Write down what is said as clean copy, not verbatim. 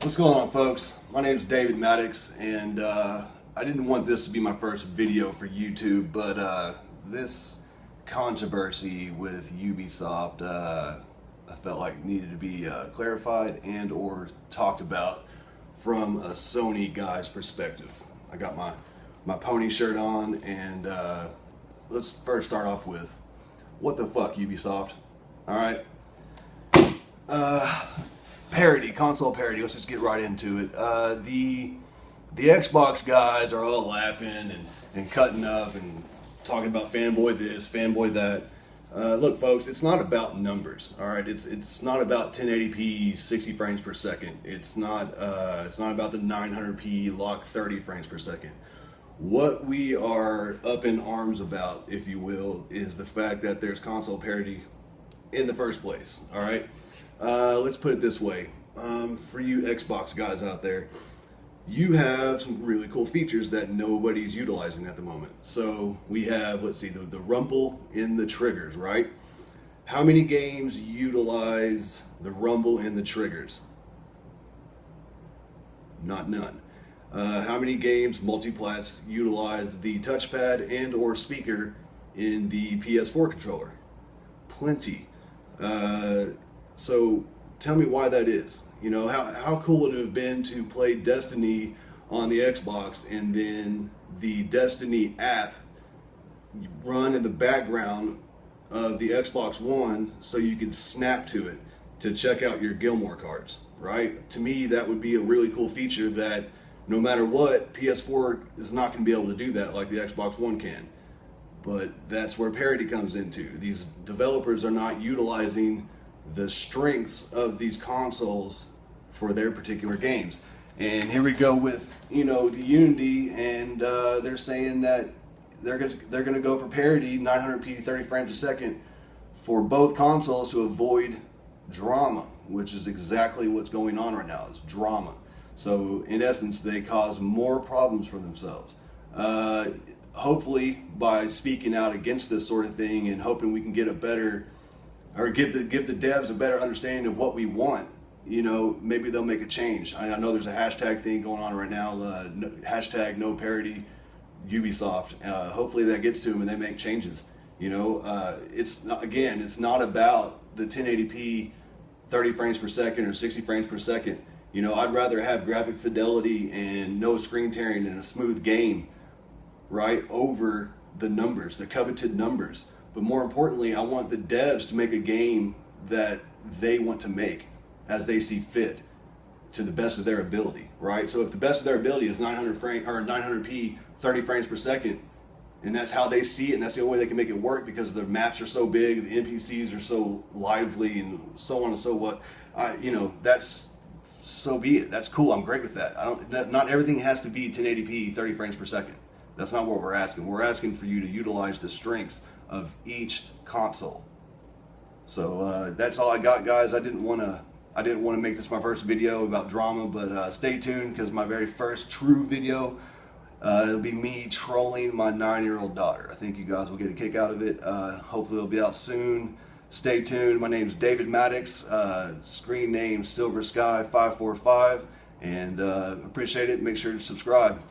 What's going on, folks? My name is David Maddox, and I didn't want this to be my first video for YouTube, but this controversy with Ubisoft I felt like needed to be clarified and or talked about from a Sony guy's perspective. I got my pony shirt on, and let's first start off with, what the fuck, Ubisoft? Alright? Parity, console parity, let's just get right into it. The Xbox guys are all laughing and cutting up and talking about fanboy this, fanboy that. Look, folks, it's not about numbers, all right? It's not about 1080p 60 frames per second. It's not about the 900p lock 30 frames per second. What we are up in arms about, if you will, is the fact that there's console parity in the first place, all right? Let's put it this way. For you Xbox guys out there, you have some really cool features that nobody's utilizing at the moment. So we have, let's see, the rumble in the triggers, right? How many games utilize the rumble in the triggers? Not none. How many games, multiplats, utilize the touchpad and or speaker in the PS4 controller? Plenty. So tell me why that is. You know, how cool would it have been to play Destiny on the Xbox and then the Destiny app run in the background of the Xbox One so you could snap to it to check out your Gilmore cards, right? To me, that would be a really cool feature that no matter what, PS4 is not going to be able to do that like the Xbox One can. But that's where parity comes into. These developers are not utilizing the strengths of these consoles for their particular games. And here we go with, you know, the Unity, and they're saying that they're gonna go for parity 900p 30 frames a second for both consoles to avoid drama, which is exactly what's going on right now. It's drama. So in essence, they cause more problems for themselves. Hopefully, by speaking out against this sort of thing and hoping we can get a better, or give the devs a better understanding of what we want, you know, maybe they'll make a change. I know there's a hashtag thing going on right now, hashtag no parity Ubisoft. Hopefully that gets to them and they make changes. You know, it's not about the 1080p 30 frames per second or 60 frames per second. You know, I'd rather have graphic fidelity and no screen tearing and a smooth game, right, over the numbers, the coveted numbers. But more importantly, I want the devs to make a game that they want to make as they see fit to the best of their ability, right? So if the best of their ability is 900p 30 frames per second, and that's how they see it, and that's the only way they can make it work because the maps are so big, the NPCs are so lively, and so on and so what, you know, that's, so be it. That's cool. I'm great with that. Not everything has to be 1080p 30 frames per second. That's not what we're asking. We're asking for you to utilize the strengths of each console. So that's all I got, guys. I didn't want to make this my first video about drama, but stay tuned because my very first true video, it'll be me trolling my 9-year-old daughter. I think you guys will get a kick out of it. Hopefully it'll be out soon. Stay tuned. My name's David Maddox, screen name Silver Sky 545, and appreciate it. Make sure to subscribe.